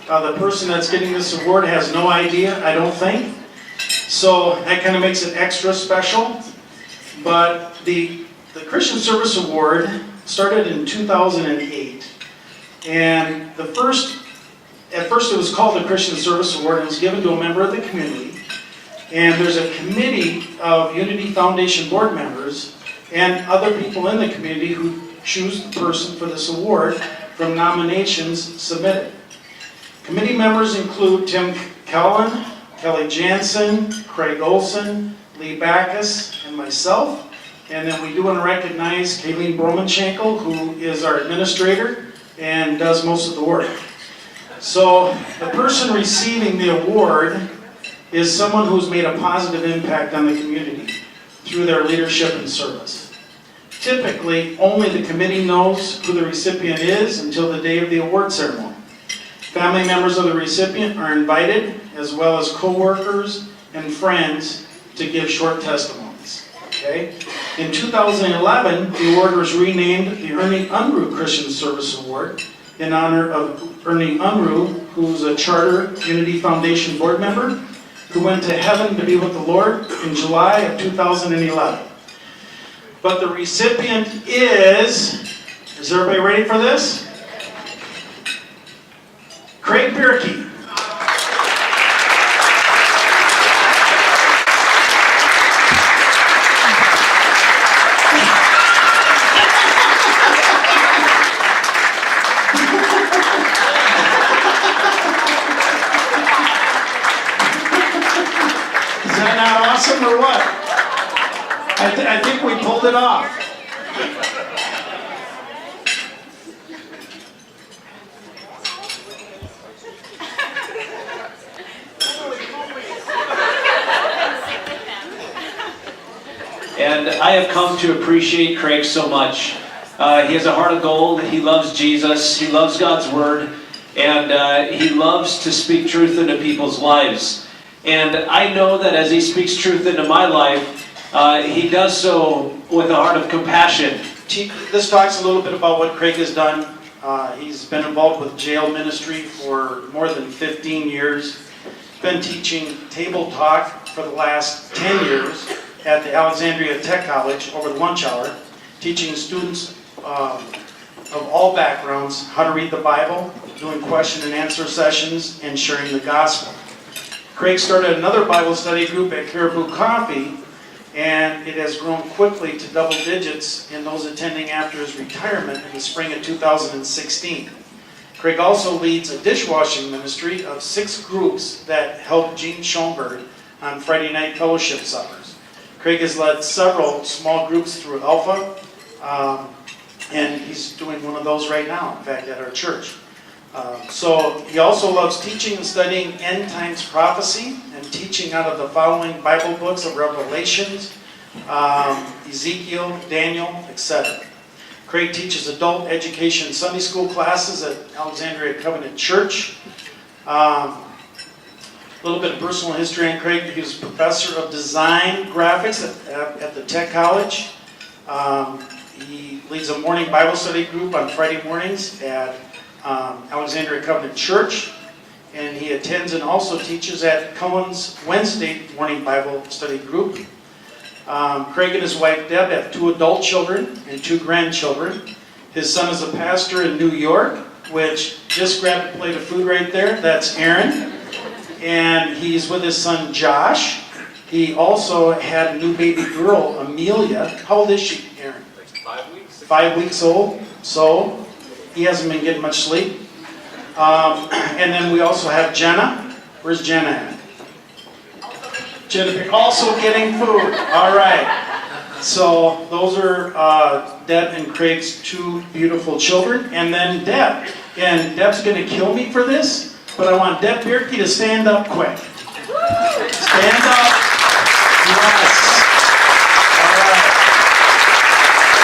The person that's getting this award has no idea, I don't think. So that kind of makes it extra special. But the Christian Service Award started in 2008. And at first it was called the Christian Service Award, and it was given to a member of the community. And there's a committee of Unity Foundation board members and other people in the community who choose the person for this award from nominations submitted. Committee members include Tim Kellen, Kelly Jansen, Craig Olson, Lee Backus, and myself. And then we do want to recognize Kayleen Bromanchenko, who is our administrator and does most of the work. So the person receiving the award is someone who's made a positive impact on the community through their leadership and service. Typically, only the committee knows who the recipient is until the day of the award ceremony. Family members of the recipient are invited, as well as co-workers and friends, to give short testimonies. Okay? In 2011, the award was renamed the Ernie Unruh Christian Service Award in honor of Ernie Unruh, who's a Charter Unity Foundation board member, who went to heaven to be with the Lord in July of 2011. But the recipient is everybody ready for this? Craig Bjerke. Is that not awesome or what? I think we pulled it off. And I have come to appreciate Craig so much. He has a heart of gold. He loves Jesus. He loves God's Word. And he loves to speak truth into people's lives. And I know that as he speaks truth into my life, he does so with a heart of compassion. This talks a little bit about what Craig has done. He's been involved with jail ministry for more than 15 years. Been teaching table talk for the last 10 years at the Alexandria Tech College over the lunch hour, teaching students of all backgrounds how to read the Bible, doing question and answer sessions, and sharing the gospel. Craig started another Bible study group at Caribou Coffee, and it has grown quickly to double digits in those attending after his retirement in the spring of 2016. Craig also leads a dishwashing ministry of 6 groups that help Gene Schoenberg on Friday night fellowship suppers. Craig has led several small groups through Alpha, and he's doing one of those right now, in fact, at our church. So he also loves teaching and studying end times prophecy and teaching out of the following Bible books of Revelations, Ezekiel, Daniel, etc. Craig teaches adult education Sunday school classes at Alexandria Covenant Church. A little bit of personal history on Craig. He was professor of design graphics at the Tech College. He leads a morning Bible study group on Friday mornings at Alexandria Covenant Church, and he attends and also teaches at Cohen's Wednesday morning Bible study group. Craig and his wife Deb have 2 adult children and 2 grandchildren. His son is a pastor in New York, which just grabbed a plate of food right there. That's Aaron. And he's with his son Josh. He also had a new baby girl, Amelia. How old is she, Aaron? 5 weeks. 5 weeks old. So he hasn't been getting much sleep. And then we also have Jenna. Where's Jenna at? Jenna also getting food. All right. So those are Deb and Craig's 2 beautiful children. And then Deb. And Deb's going to kill me for this, but I want Deb Bjerke to stand up quick. Stand up. Yes. All right.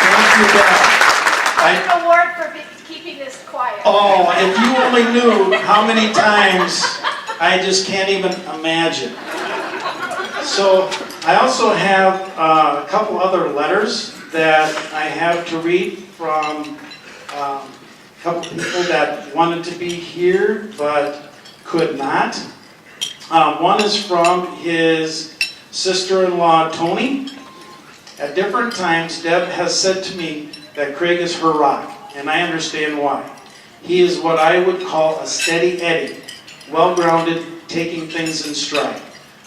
Thank you, Deb. Award for keeping this quiet. Oh, if you only knew how many times I just can't even imagine. So I also have a couple other letters that I have to read from a couple people that wanted to be here but could not. One is from his sister-in-law, Tony. At different times, Deb has said to me that Craig is her rock, and I understand why. He is what I would call a steady Eddie, well-grounded, taking things in stride.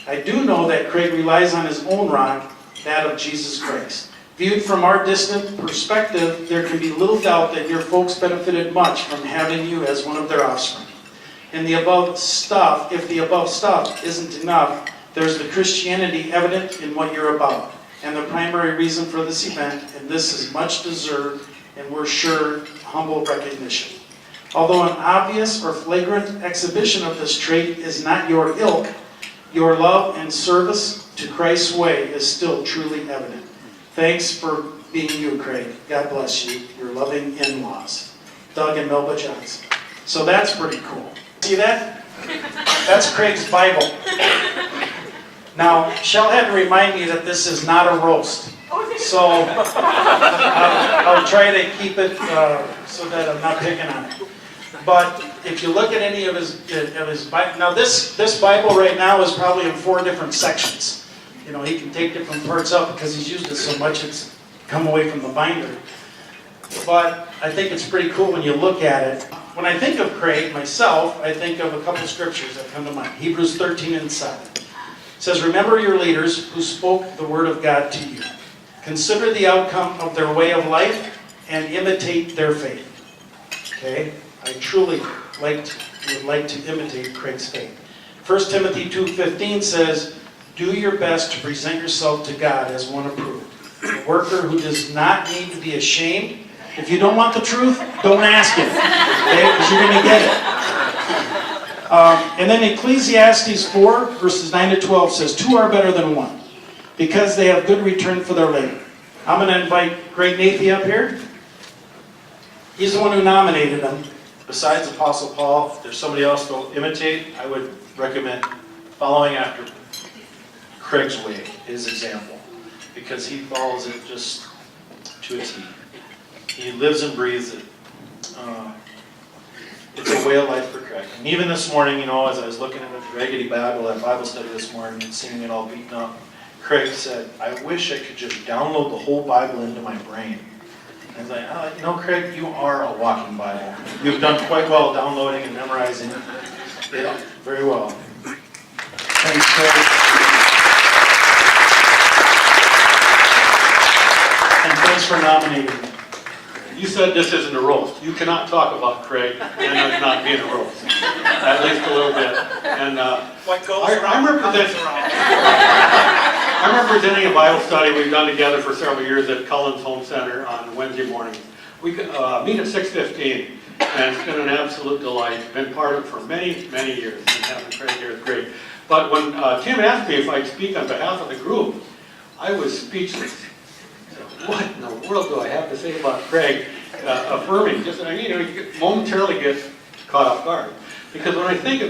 I do know that Craig relies on his own rock, that of Jesus Christ. Viewed from our distant perspective, there can be little doubt that your folks benefited much from having you as one of their offspring. And the above stuff, if the above stuff isn't enough, there's the Christianity evident in what you're about, and the primary reason for this event, and this is much deserved, and we're sure humble recognition. Although an obvious or flagrant exhibition of this trait is not your ilk, your love and service to Christ's way is still truly evident. Thanks for being you, Craig. God bless you. Your loving in-laws, Doug and Melba Johnson. So that's pretty cool. See that? That's Craig's Bible. Now, Shell had to remind me that this is not a roast. So I'll try to keep it so that I'm not picking on it. But if you look at any of his Bible, now this Bible right now is probably in 4 different sections. You know, he can take different parts out because he's used it so much it's come away from the binder. But I think it's pretty cool when you look at it. When I think of Craig, myself, I think of a couple scriptures that come to mind. Hebrews 13:7. It says, remember your leaders who spoke the word of God to you. Consider the outcome of their way of life and imitate their faith. Okay? I truly would like to imitate Craig's faith. 1 Timothy 2:15 says, do your best to present yourself to God as one approved, a worker who does not need to be ashamed. If you don't want the truth, don't ask it, okay? Because you're going to get it. And then Ecclesiastes 4, verses 9 to 12 says, 2 are better than 1, because they have good return for their labor. I'm going to invite Greg Nathy up here. He's the one who nominated him. Besides Apostle Paul, if there's somebody else to imitate, I would recommend following after Craig's way, his example, because he follows it just to a T. He lives and breathes it. It's a way of life for Craig. And even this morning, you know, as I was looking at the Raggedy Bible at Bible study this morning and seeing it all beaten up, Craig said, I wish I could just download the whole Bible into my brain. I was like, you know, Craig, you are a walking Bible. You've done quite well downloading and memorizing it. Yeah, very well. Thanks, Craig. And thanks for nominating me. You said this isn't a roast. You cannot talk about Craig and it not being a roast. At least a little bit. And I'm representing a Bible study we've done together for several years at Cullen's Home Center on Wednesday morning. We meet at 6:15, and it's been an absolute delight. Been part of it for many, many years, and having Craig here is great. But when Tim asked me if I'd speak on behalf of the group, I was speechless. What in the world do I have to say about Craig affirming? Just you momentarily get caught off guard, because when I think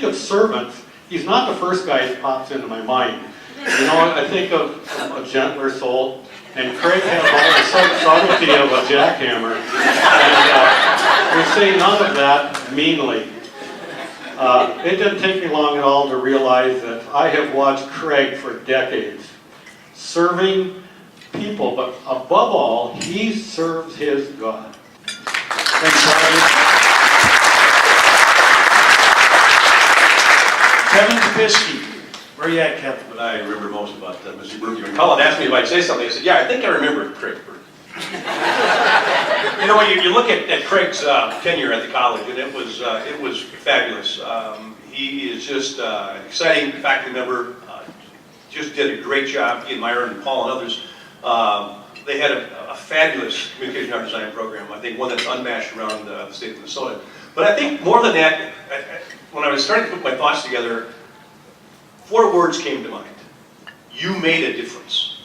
of servants, he's not the first guy that pops into my mind. You know, I think of a gentler soul, and Craig has all the subtlety of a jackhammer, and we say none of that meanly. It didn't take me long at all to realize that I have watched Craig for decades, serving people, but above all, he serves his God. Thanks, Harvey. Kevin Kapishke. Where you at, Kevin? But I remember most about Mr. Berger. When Colin asked me if I'd say something, I said, yeah, I think I remember Craig Berger. You know, when you look at Craig's tenure at the college, and it was fabulous. He is just an exciting faculty member, just did a great job. He and Myron and Paul and others. They had a fabulous communication art design program, I think one that's unmatched around the state of Minnesota. But I think more than that, when I was starting to put my thoughts together, 4 words came to mind. You made a difference.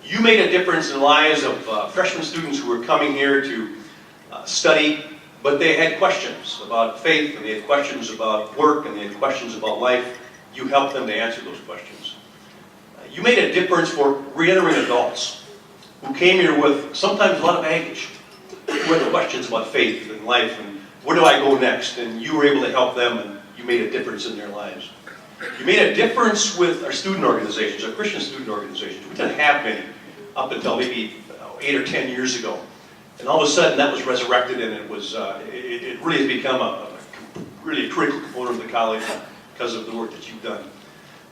You made a difference in the lives of freshman students who were coming here to study, but they had questions about faith, and they had questions about work, and they had questions about life. You helped them to answer those questions. You made a difference for re-entering adults who came here with sometimes a lot of baggage, who had questions about faith and life and where do I go next, and you were able to help them, and you made a difference in their lives. You made a difference with our student organizations, our Christian student organizations. We didn't have many up until maybe 8 or 10 years ago. And all of a sudden that was resurrected, and it was it really has become really a critical component of the college because of the work that you've done.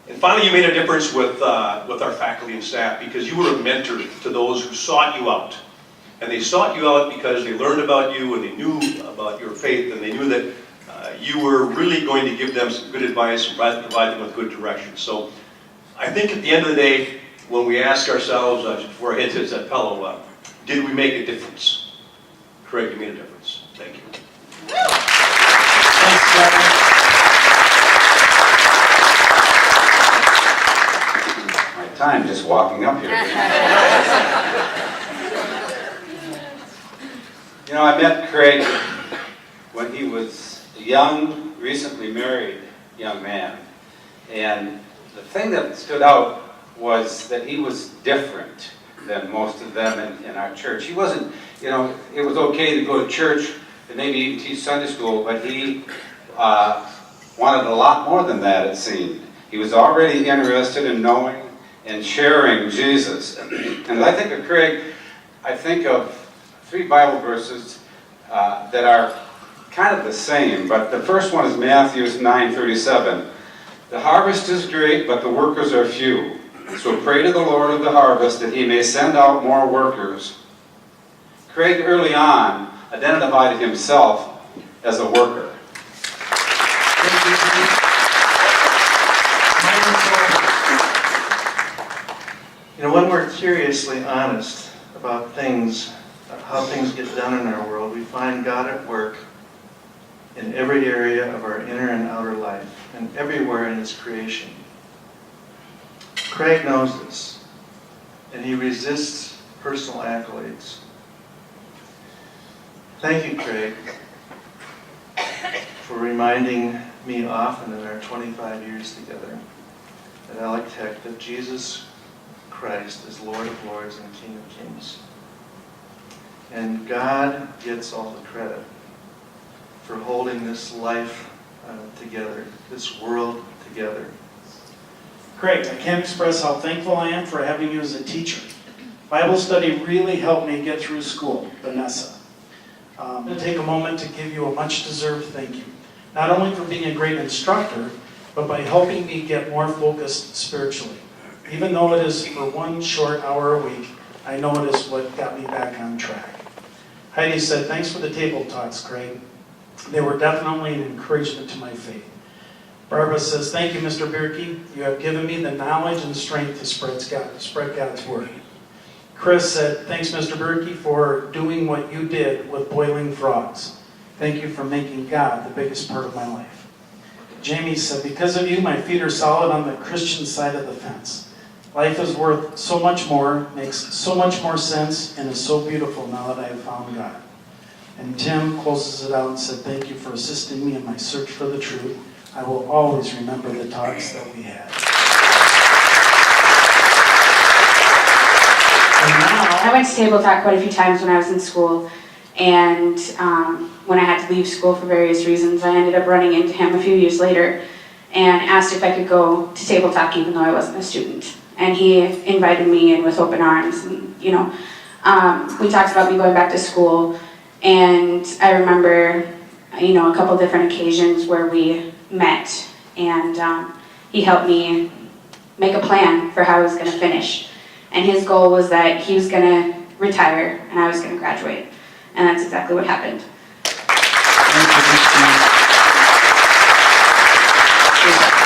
And finally, you made a difference with our faculty and staff, because you were a mentor to those who sought you out. And they sought you out because they learned about you and they knew about your faith, and they knew that you were really going to give them some good advice and provide them with good direction. So I think at the end of the day, when we ask ourselves, before I hit that pillow, did we make a difference? Craig, you made a difference. Thank you. Thanks, Kevin. My time just walking up here. You know, I met Craig when he was a young, recently married young man. And the thing that stood out was that he was different than most of them in our church. He wasn't, you know, it was okay to go to church and maybe even teach Sunday school, but he wanted a lot more than that, it seemed. He was already interested in knowing and sharing Jesus. And as I think of Craig, I think of 3 Bible verses that are kind of the same, but the first one is Matthew 9:37. The harvest is great, but the workers are few. So pray to the Lord of the harvest that he may send out more workers. Craig early on identified himself as a worker. You know, when we're seriously honest about things, how things get done in our world, we find God at work in every area of our inner and outer life, and everywhere in His creation. Craig knows this, and he resists personal accolades. Thank you, Craig, for reminding me often in our 25 years together at Alec Tech that Jesus Christ is Lord of Lords and King of Kings. And God gets all the credit for holding this life together, this world together. Craig, I can't express how thankful I am for having you as a teacher. Bible study really helped me get through school, Vanessa. I'm going to take a moment to give you a much-deserved thank you. Not only for being a great instructor, but by helping me get more focused spiritually. Even though it is for 1 short hour a week, I know it is what got me back on track. Heidi said, thanks for the table talks, Craig. They were definitely an encouragement to my faith. Barbara says, thank you, Mr. Bjerke. You have given me the knowledge and strength to spread God's word. Chris said, thanks, Mr. Bjerke, for doing what you did with boiling frogs. Thank you for making God the biggest part of my life. Jamie said, because of you, my feet are solid on the Christian side of the fence. Life is worth so much more, makes so much more sense, and is so beautiful now that I have found God. And Tim closes it out and said, thank you for assisting me in my search for the truth. I will always remember the talks that we had. I went to table talk quite a few times when I was in school, and when I had to leave school for various reasons, I ended up running into him a few years later and asked if I could go to table talk even though I wasn't a student. And he invited me in with open arms, and we talked about me going back to school, and I remember a couple different occasions where we met, and he helped me make a plan for how I was going to finish. And his goal was that he was going to retire and I was going to graduate. And that's exactly what happened.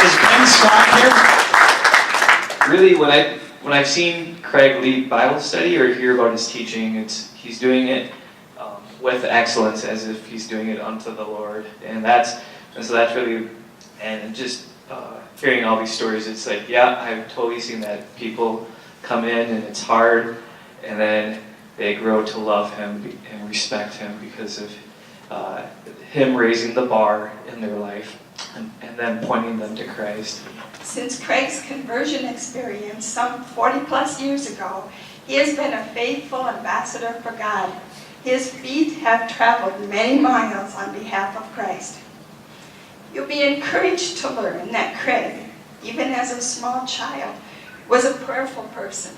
Is Ben Scott here? Really, when I've seen Craig lead Bible study or hear about his teaching, he's doing it with excellence, as if he's doing it unto the Lord. And so that's really, and just hearing all these stories, it's like, yeah, I've totally seen that. People come in and it's hard, and then they grow to love him and respect him because of him raising the bar in their life and then pointing them to Christ. Since Craig's conversion experience some 40 plus years ago, he has been a faithful ambassador for God. His feet have traveled many miles on behalf of Christ. You'll be encouraged to learn that Craig, even as a small child, was a prayerful person.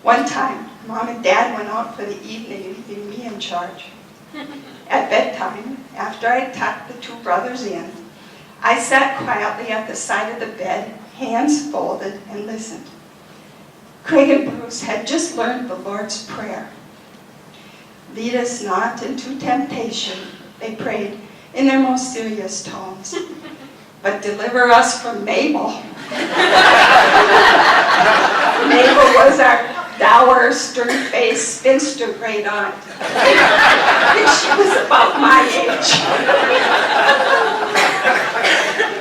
One time, Mom and Dad went out for the evening, leaving me in charge. At bedtime, after I tucked the two brothers in, I sat quietly at the side of the bed, hands folded, and listened. Craig and Bruce had just learned the Lord's Prayer. Lead us not into temptation, they prayed in their most serious tones, but deliver us from Mabel. Mabel was our dour, stern-faced spinster great aunt. I think she was about my age.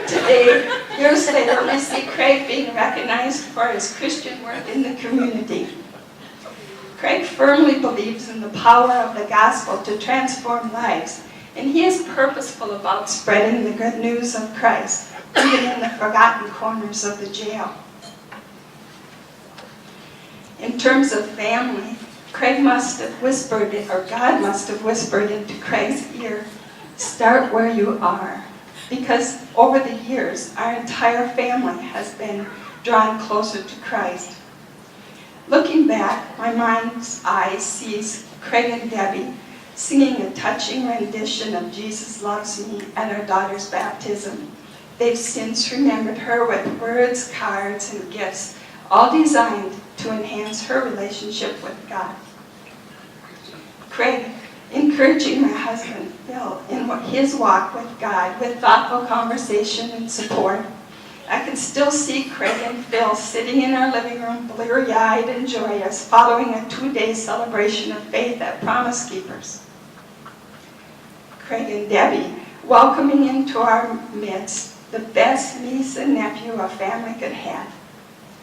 Today, years later, we see Craig being recognized for his Christian work in the community. Craig firmly believes in the power of the gospel to transform lives, and he is purposeful about spreading the good news of Christ, even in the forgotten corners of the jail. In terms of family, Craig must have whispered, or God must have whispered into Craig's ear, start where you are. Because over the years, our entire family has been drawn closer to Christ. Looking back, my mind's eye sees Craig and Debbie singing a touching rendition of Jesus Loves Me at our daughter's baptism. They've since remembered her with words, cards, and gifts, all designed to enhance her relationship with God. Craig, encouraging my husband, Phil, in his walk with God, with thoughtful conversation and support. I can still see Craig and Phil sitting in our living room, bleary-eyed and joyous, following a 2-day celebration of faith at Promise Keepers. Craig and Debbie, welcoming into our midst the best niece and nephew a family could have,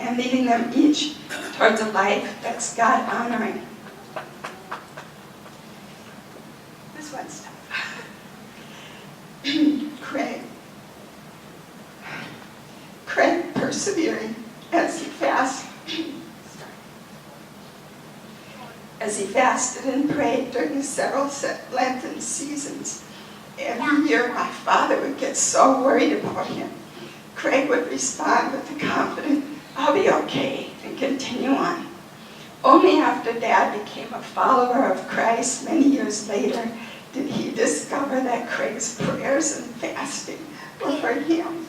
and leading them each towards a life that's God-honoring. This one's tough. Craig persevering as he fasted and prayed during several Lenten seasons. Every year my father would get so worried about him. Craig would respond with the confident, I'll be okay, and continue on. Only after Dad became a follower of Christ many years later did he discover that Craig's prayers and fasting were for him.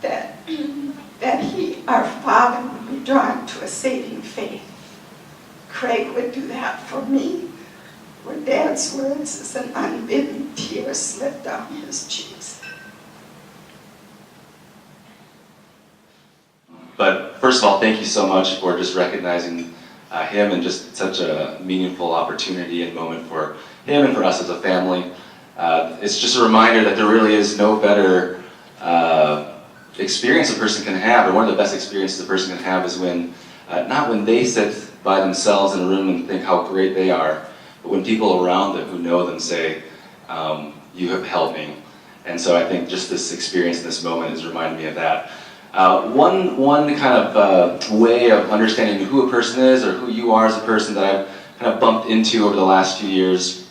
That he, our father, would be drawn to a saving faith. Craig would do that for me, where Dad's words as an unbidden tear slipped down his cheeks. But first of all, thank you so much for just recognizing him, and just such a meaningful opportunity and moment for him and for us as a family. It's just a reminder that there really is no better experience a person can have, or one of the best experiences a person can have is when, not when they sit by themselves in a room and think how great they are, but when people around them who know them say, you have helped me. And so I think just this experience in this moment is reminding me of that. One kind of way of understanding who a person is, or who you are as a person, that I've kind of bumped into over the last few years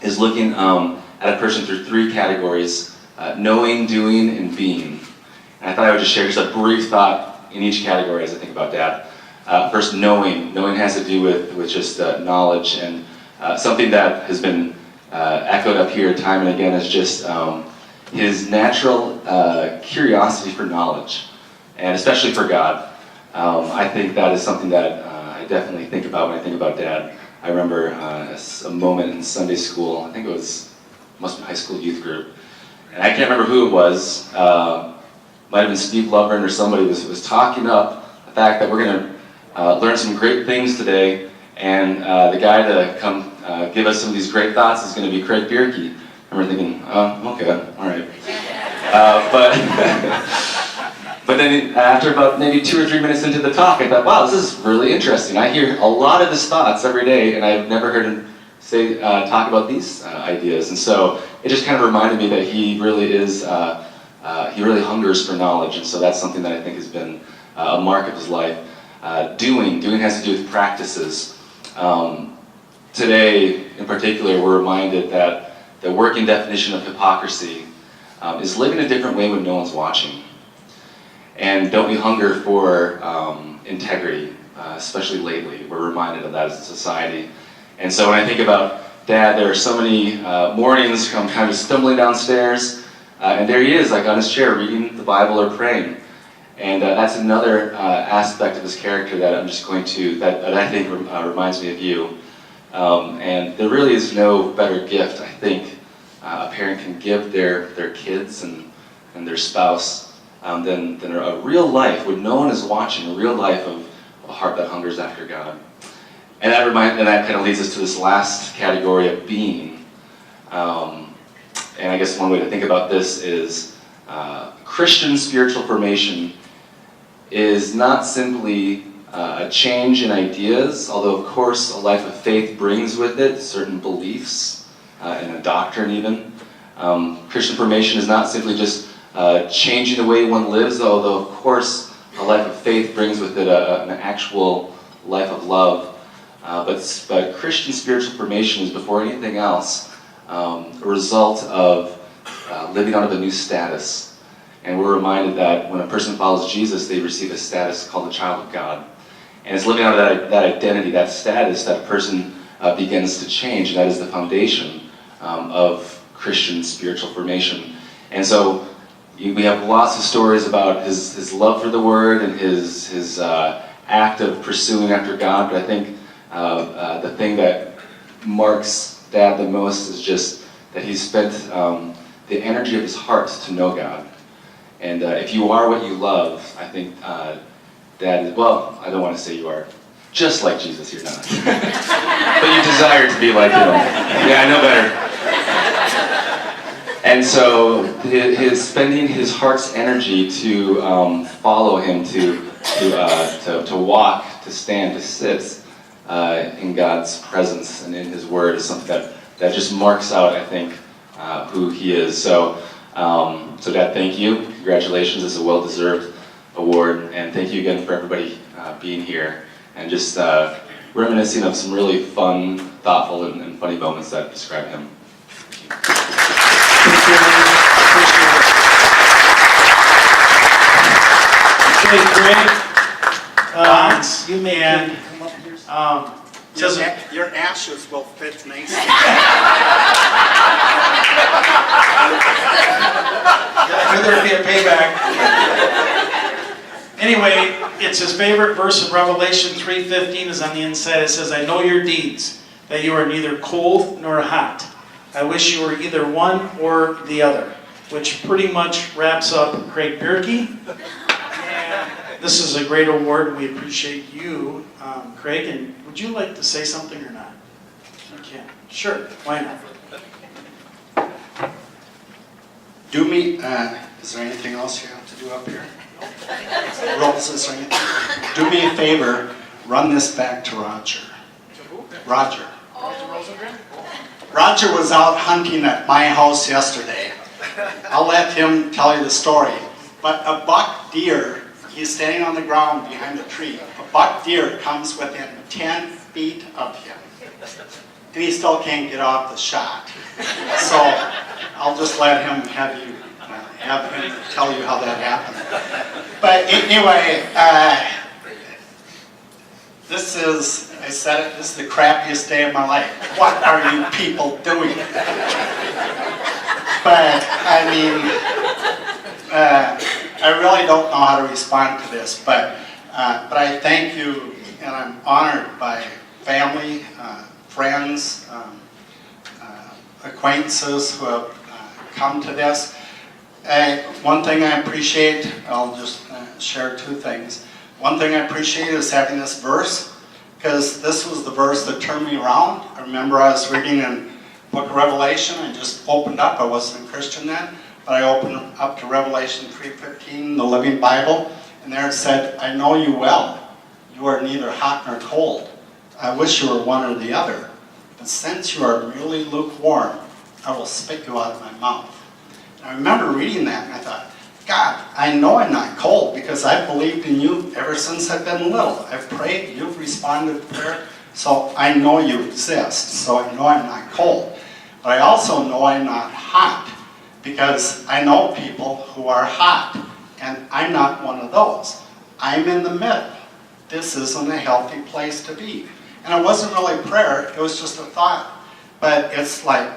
is looking at a person through 3 categories: knowing, doing, and being. And I thought I would just share just a brief thought in each category as I think about Dad. First, knowing. Knowing has to do with just knowledge, and something that has been echoed up here time and again is just his natural curiosity for knowledge, and especially for God. I think that is something that I definitely think about when I think about Dad. I remember a moment in Sunday school, I think it must have been high school youth group, and I can't remember who it was. Might have been Steve Lovren or somebody was talking up the fact that we're going to learn some great things today, and the guy to come give us some of these great thoughts is going to be Craig Bjerke. I remember thinking, okay, all right. But then after about maybe 2 or 3 minutes into the talk, I thought, wow, this is really interesting. I hear a lot of his thoughts every day, and I've never heard him talk about these ideas. And so it just kind of reminded me that he really is, he really hungers for knowledge, and so that's something that I think has been a mark of his life. Doing has to do with practices. Today, in particular, we're reminded that the working definition of hypocrisy is living a different way when no one's watching. And don't we hunger for integrity, especially lately? We're reminded of that as a society. And so when I think about Dad, there are so many mornings I'm kind of stumbling downstairs, and there he is, like on his chair, reading the Bible or praying. And that's another aspect of his character that I'm just going to, that I think reminds me of you. And there really is no better gift, I think, a parent can give their kids and their spouse than a real life, when no one is watching, a real life of a heart that hungers after God. And that kind of leads us to this last category of being. And I guess one way to think about this is Christian spiritual formation is not simply a change in ideas, although of course a life of faith brings with it certain beliefs and a doctrine even. Christian formation is not simply just changing the way one lives, although of course a life of faith brings with it an actual life of love. But Christian spiritual formation is, before anything else, a result of living out of a new status. And we're reminded that when a person follows Jesus, they receive a status called the child of God. And it's living out of that identity, that status, that a person begins to change. And that is the foundation of Christian spiritual formation. And so we have lots of stories about his love for the Word and his act of pursuing after God. But I think the thing that marks Dad the most is just that he's spent the energy of his heart to know God. And if you are what you love, I think Dad is, well, I don't want to say you are just like Jesus, you're not. But you desire to be like him. Yeah, I know better. And so his spending his heart's energy to follow him, to walk, to stand, to sit in God's presence and in his word is something that just marks out, I think, who he is. So Dad, thank you. Congratulations. It's a well-deserved award. And thank you again for everybody being here and just reminiscing of some really fun, thoughtful, and funny moments that describe him. Okay, great. You may your ashes will fit nicely. Could there be a payback? Anyway, it's his favorite verse of Revelation 3:15 is on the inside. It says, "I know your deeds, that you are neither cold nor hot. I wish you were either one or the other," which pretty much wraps up Craig Bjerke. This is a great award. We appreciate you, Craig. And would you like to say something or not? You can. Sure. Why not? Do me, is there anything else you have to do up here? Roses or anything? Do me a favor, run this back to Roger. Roger. Roger was out hunting at my house yesterday. I'll let him tell you the story. But a buck deer, he's standing on the ground behind a tree. A buck deer comes within 10 feet of him. And he still can't get off the shot. So I'll just let him have him tell you how that happened. But anyway, this is the crappiest day of my life. What are you people doing? But I mean, I really don't know how to respond to this, but I thank you, and I'm honored by family, friends, acquaintances who have come to this. One thing I appreciate, I'll just share two things. One thing I appreciate is having this verse, because this was the verse that turned me around. I remember I was reading in the book of Revelation. I just opened up. I wasn't a Christian then, but I opened up to Revelation 3:15, the Living Bible, and there it said, "I know you well. You are neither hot nor cold. I wish you were one or the other. But since you are really lukewarm, I will spit you out of my mouth." And I remember reading that, and I thought, God, I know I'm not cold because I've believed in you ever since I've been little. I've prayed, you've responded to prayer, so I know you exist. So I know I'm not cold. But I also know I'm not hot because I know people who are hot, and I'm not one of those. I'm in the middle. This isn't a healthy place to be. And it wasn't really prayer, it was just a thought. But it's like,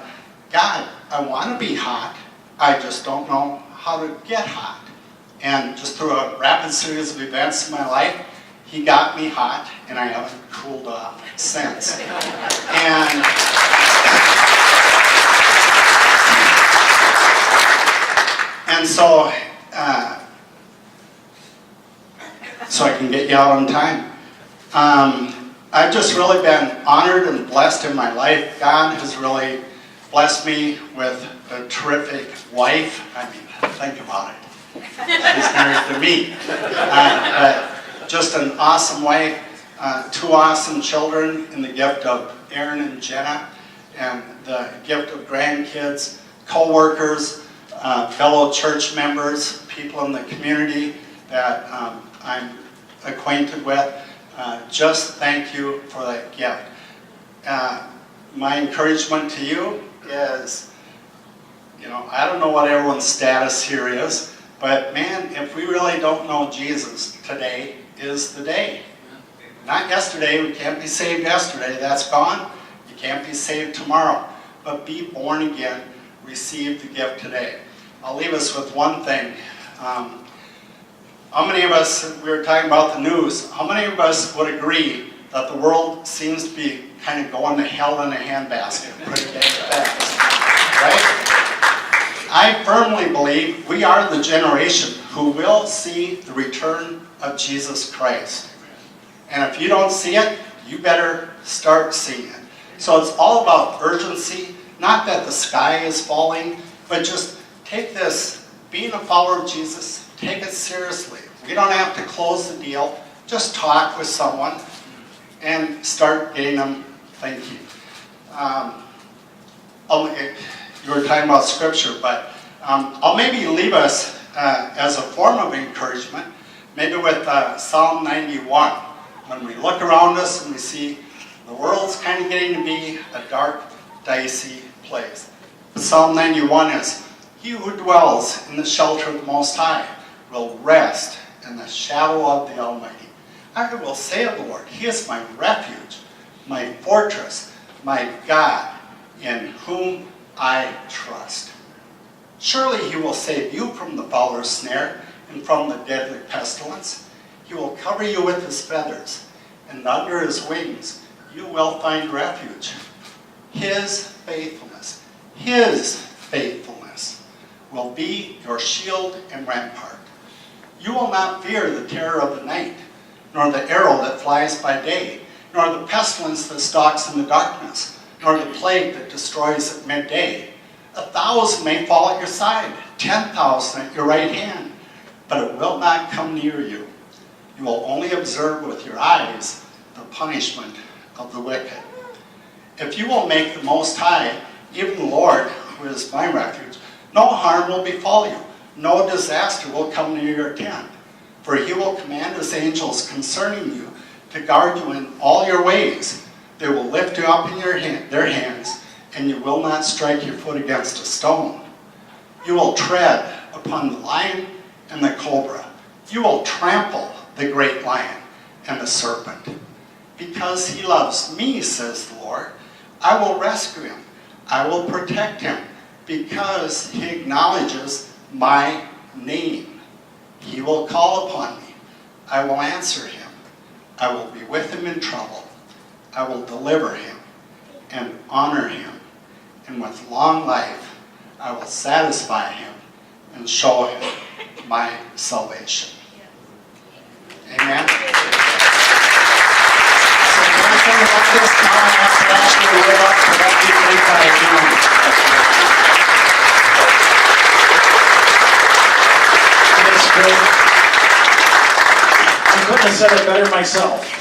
God, I want to be hot, I just don't know how to get hot. And just through a rapid series of events in my life, He got me hot, and I haven't cooled off since. And so I can get you out on time. I've just really been honored and blessed in my life. God has really blessed me with a terrific wife. I mean, think about it. She's married to me. But just an awesome wife, 2 awesome children in the gift of Aaron and Jenna, and the gift of grandkids, co-workers, fellow church members, people in the community that I'm acquainted with. Just thank you for that gift. My encouragement to you is, I don't know what everyone's status here is, but man, if we really don't know Jesus, today is the day. Not yesterday, we can't be saved yesterday, that's gone. You can't be saved tomorrow. But be born again, receive the gift today. I'll leave us with one thing. How many of us, we were talking about the news, how many of us would agree that the world seems to be kind of going to hell in a handbasket pretty dang fast, right? I firmly believe we are the generation who will see the return of Jesus Christ. And if you don't see it, you better start seeing it. So it's all about urgency, not that the sky is falling, but just take this, being a follower of Jesus, take it seriously. We don't have to close the deal, just talk with someone and start getting them thinking. You were talking about scripture, but I'll maybe leave us as a form of encouragement, maybe with Psalm 91. When we look around us and we see the world's kind of getting to be a dark, dicey place. Psalm 91 is, "He who dwells in the shelter of the Most High will rest in the shadow of the Almighty. I will say of the Lord, He is my refuge, my fortress, my God, in whom I trust. Surely He will save you from the fowler's snare and from the deadly pestilence. He will cover you with His feathers, and under His wings you will find refuge." His faithfulness will be your shield and rampart. You will not fear the terror of the night, nor the arrow that flies by day, nor the pestilence that stalks in the darkness, nor the plague that destroys at midday. 1,000 may fall at your side, 10,000 at your right hand, but it will not come near you. You will only observe with your eyes the punishment of the wicked. If you will make the Most High, even the Lord, who is my refuge, no harm will befall you, no disaster will come near your tent. For He will command His angels concerning you to guard you in all your ways. They will lift you up in their hands, and you will not strike your foot against a stone. You will tread upon the lion and the cobra. You will trample the great lion and the serpent. Because He loves me, says the Lord, I will rescue him. I will protect him because he acknowledges my name. He will call upon me. I will answer him. I will be with him in trouble. I will deliver him and honor him. And with long life, I will satisfy him and show him my salvation. Amen. I couldn't have said it better myself.